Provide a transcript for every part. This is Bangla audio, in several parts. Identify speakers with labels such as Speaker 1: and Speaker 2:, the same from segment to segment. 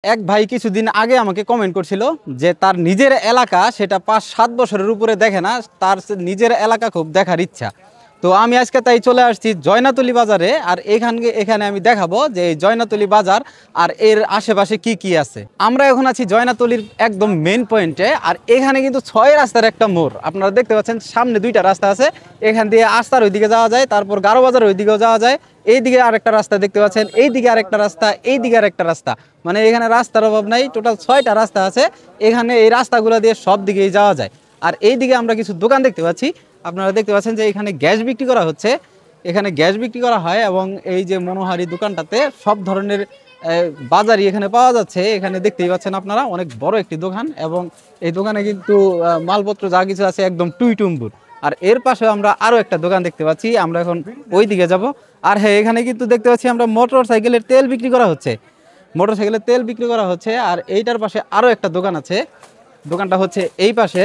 Speaker 1: এক ভাই কিছুদিন আগে আমাকে কমেন্ট করছিল যে তার নিজের এলাকা সেটা ৫-৭ বছরের উপরে দেখে না, তার নিজের এলাকা খুব দেখার ইচ্ছা। তো আমি আজকে তাই চলে আসছি জয়নাতলী বাজারে, আর এখানে আমি দেখাবো যে এই জয়নাতলী বাজার আর এর আশেপাশে কি কি আছে। আমরা এখন আছি জয়নাতলীর একদম মেন পয়েন্টে, আর এখানে কিন্তু ৬ রাস্তার একটা মোড় আপনারা দেখতে পাচ্ছেন। সামনে 2টা রাস্তা আছে, এখান দিয়ে আস্তার ওইদিকে যাওয়া যায়, তারপর গারো বাজার ওইদিকেও যাওয়া যায়। এইদিকে আরেকটা রাস্তা দেখতে পাচ্ছেন, এইদিকে আরেকটা রাস্তা, এইদিকে আরেকটা রাস্তা, মানে এখানে রাস্তার অভাব নাই। টোটাল 6টা রাস্তা আছে এখানে, এই রাস্তাগুলো দিয়ে সব দিকেই যাওয়া যায়। আর এইদিকে আমরা কিছু দোকান দেখতে পাচ্ছি, আপনারা দেখতে পাচ্ছেন যে এখানে গ্যাস বিক্রি করা হচ্ছে, এখানে গ্যাস বিক্রি করা হয়। এবং এই যে মনোহারি দোকানটাতে সব ধরনের বাজারই এখানে পাওয়া যাচ্ছে। এখানে দেখতেই পাচ্ছেন আপনারা, অনেক বড় একটি দোকান, এবং এই দোকানে কিন্তু মালপত্র যা কিছু আছে একদম টুইটুম্বুর। আর এর পাশে আমরা আরো একটা দোকান দেখতে পাচ্ছি, আমরা এখন ওই দিকে যাব। আর হ্যাঁ, এখানে কিন্তু দেখতে পাচ্ছি আমরা মোটর সাইকেলের তেল বিক্রি করা হচ্ছে, মোটর সাইকেলের তেল বিক্রি করা হচ্ছে। আর এইটার পাশে আরো একটা দোকান আছে, দোকানটা হচ্ছে এই পাশে,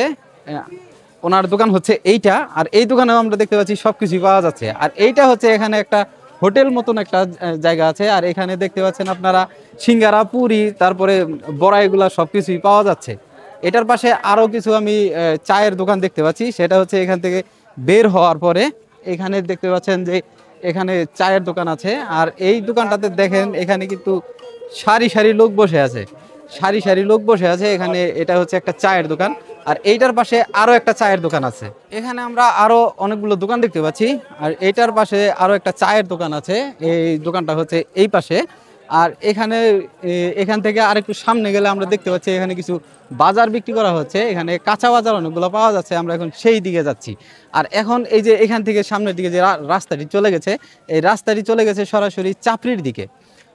Speaker 1: ওনার দোকান হচ্ছে এইটা। আর এই দোকানেও আমরা দেখতে পাচ্ছি সবকিছুই পাওয়া যাচ্ছে। আর এইটা হচ্ছে এখানে একটা হোটেল মতন একটা জায়গা আছে, আর এখানে দেখতে পাচ্ছেন আপনারা সিঙ্গারা, পুরি, তারপরে বড়া, এগুলা সবকিছুই পাওয়া যাচ্ছে। এটার পাশে আরো কিছু আমি চায়ের দোকান দেখতে পাচ্ছি, সেটা হচ্ছে এখান থেকে বের হওয়ার পরে এখানে দেখতে পাচ্ছেন যে এখানে চায়ের দোকান আছে। আর এই দোকানটাতে দেখেন এখানে কিন্তু সারি সারি লোক বসে আছে, সারি সারি লোক বসে আছে এখানে। এটা হচ্ছে একটা চায়ের দোকান, আর এইটার পাশে আরো একটা চায়ের দোকান আছে। এখানে আমরা আরো অনেকগুলো দোকান দেখতে পাচ্ছি, আর এইটার পাশে আরো একটা চায়ের দোকান আছে, এই দোকানটা হচ্ছে এই পাশে। আর এখান থেকে আরেকটু সামনে গেলে আমরা দেখতে পাচ্ছি এখানে কিছু বাজার বিক্রি করা হচ্ছে, এখানে কাঁচা বাজার অনেকগুলো পাওয়া যাচ্ছে। আমরা এখন সেই দিকে যাচ্ছি। আর এখন এই যে এখান থেকে সামনের দিকে যে রাস্তাটি চলে গেছে, এই রাস্তাটি চলে গেছে সরাসরি চাপড়ির দিকে।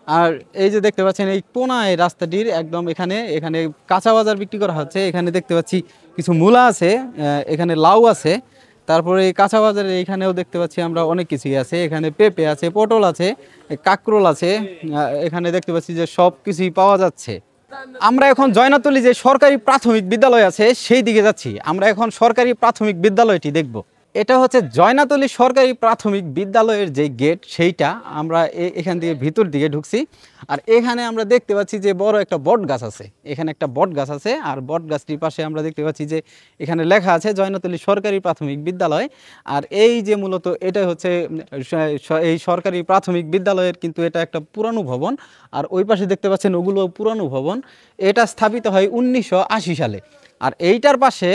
Speaker 1: আর এই যে দেখতে পাচ্ছেন এই কোনা, এই রাস্তাটির একদম এখানে এখানে কাঁচা বাজার বিক্রি করা হচ্ছে। এখানে দেখতে পাচ্ছি কিছু মূলা আছে, এখানে লাউ আছে, তারপরে এই কাঁচা বাজারে এখানেও দেখতে পাচ্ছি আমরা অনেক কিছুই আছে। এখানে পেঁপে আছে, পটল আছে, কাঁকরোল আছে, এখানে দেখতে পাচ্ছি যে সব কিছুই পাওয়া যাচ্ছে। আমরা এখন জয়নাতলী যে সরকারি প্রাথমিক বিদ্যালয় আছে সেই দিকে যাচ্ছি। আমরা এখন সরকারি প্রাথমিক বিদ্যালয়টি দেখব। এটা হচ্ছে জয়নাতলী সরকারি প্রাথমিক বিদ্যালয়ের যে গেট, সেইটা আমরা এখান দিয়ে ভিতর দিকে ঢুকছি। আর এখানে আমরা দেখতে পাচ্ছি যে বড় একটা বট গাছ আছে, এখানে একটা বট গাছ আছে। আর বট গাছটির পাশে আমরা দেখতে পাচ্ছি যে এখানে লেখা আছে জয়নাতলী সরকারি প্রাথমিক বিদ্যালয়। আর এই যে মূলত এটা হচ্ছে এই সরকারি প্রাথমিক বিদ্যালয়ের কিন্তু এটা একটা পুরানো ভবন। আর ওই পাশে দেখতে পাচ্ছেন ওগুলো পুরানো ভবন, এটা স্থাপিত হয় 1980 সালে। আর এইটার পাশে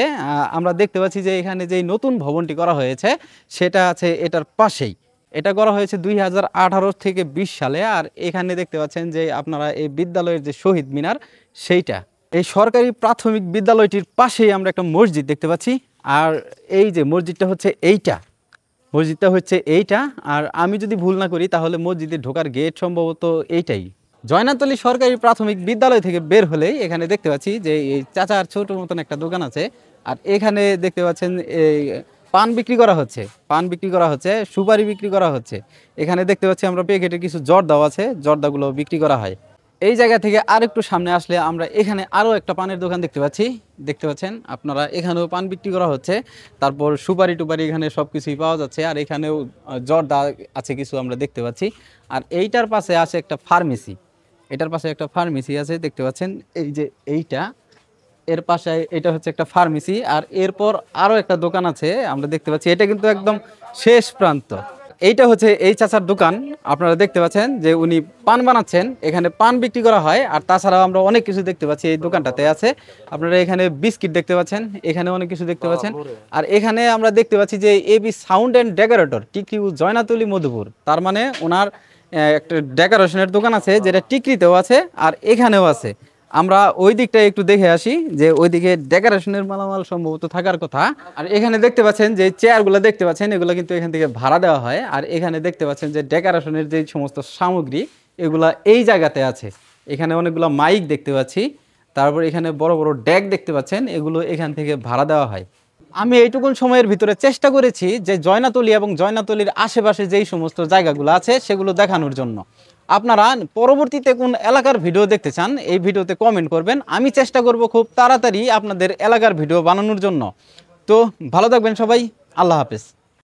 Speaker 1: আমরা দেখতে পাচ্ছি যে এখানে যেই নতুন ভবনটি করা হয়েছে সেটা আছে এটার পাশেই, এটা করা হয়েছে 2018 থেকে 20 সালে। আর এখানে দেখতে পাচ্ছেন যে আপনারা এই বিদ্যালয়ের যে শহীদ মিনার সেইটা, এই সরকারি প্রাথমিক বিদ্যালয়টির পাশেই আমরা একটা মসজিদ দেখতে পাচ্ছি। আর এই যে মসজিদটা হচ্ছে এইটা, মসজিদটা হচ্ছে এইটা। আর আমি যদি ভুল না করি তাহলে মসজিদে ঢোকার গেট সম্ভবত এইটাই। জয়নাতলী সরকারি প্রাথমিক বিদ্যালয় থেকে বের হলেই এখানে দেখতে পাচ্ছি যে এই চাচার ছোট মতন একটা দোকান আছে। আর এখানে দেখতে পাচ্ছেন এই পান বিক্রি করা হচ্ছে, পান বিক্রি করা হচ্ছে, সুপারি বিক্রি করা হচ্ছে। এখানে দেখতে পাচ্ছি আমরা প্যাকেটে কিছু জর্দাও আছে, জর্দাগুলো বিক্রি করা হয়। এই জায়গা থেকে আরেকটু সামনে আসলে আমরা এখানে আরও একটা পানের দোকান দেখতে পাচ্ছি, দেখতে পাচ্ছেন আপনারা, এখানেও পান বিক্রি করা হচ্ছে। তারপর সুপারি টুপারি এখানে সব কিছুই পাওয়া যাচ্ছে। আর এখানেও জর্দা আছে কিছু আমরা দেখতে পাচ্ছি। আর এইটার পাশে আছে একটা ফার্মেসি, এটার পাশে একটা ফার্মেসি আছে দেখতে পাচ্ছেন, এই যে এইটা, এর পাশে এটা হচ্ছে একটা ফার্মেসি। আর এরপর আরও একটা দোকান আছে আমরা দেখতে পাচ্ছি, এটা কিন্তু একদম শেষ প্রান্ত। এইটা হচ্ছে এই চাচার দোকান, আপনারা দেখতে পাচ্ছেন যে উনি পান বানাচ্ছেন, এখানে পান বিক্রি করা হয়। আর তাছাড়াও আমরা অনেক কিছু দেখতে পাচ্ছি এই দোকানটাতে আছে। আপনারা এখানে বিস্কিট দেখতে পাচ্ছেন, এখানে অনেক কিছু দেখতে পাচ্ছেন। আর এখানে আমরা দেখতে পাচ্ছি যে AB sound and decorator TQ Joynatoli Madhupur, তার মানে ওনার একটা ডেকোরেশনের দোকান আছে যেটা টিকরিতেও আছে আর এখানেও আছে। আমরা ওই দিকটা একটু দেখে আসি যে ওইদিকে ডেকোরেশনের মালামাল সম্ভবত থাকার কথা। আর এখানে দেখতে পাচ্ছেন যে চেয়ারগুলো দেখতে পাচ্ছেন, এগুলো কিন্তু এখান থেকে ভাড়া দেওয়া হয়। আর এখানে দেখতে পাচ্ছেন যে ডেকোরেশনের যে সমস্ত সামগ্রী এগুলা এই জায়গাতে আছে। এখানে অনেকগুলো মাইক দেখতে পাচ্ছি, তারপর এখানে বড় বড় ডেক দেখতে পাচ্ছেন, এগুলো এখান থেকে ভাড়া দেওয়া হয়। আমি এইটুকুন সময়ের ভিতরে চেষ্টা করেছি যে জয়নাতলী এবং জয়নাতলীর আশেপাশে যেই সমস্ত জায়গাগুলো আছে সেগুলো দেখানোর জন্য। আপনারা পরবর্তীতে কোন এলাকার ভিডিও দেখতে চান এই ভিডিওতে কমেন্ট করবেন, আমি চেষ্টা করব খুব তাড়াতাড়ি আপনাদের এলাকার ভিডিও বানানোর জন্য। তো ভালো থাকবেন সবাই, আল্লাহ হাফেজ।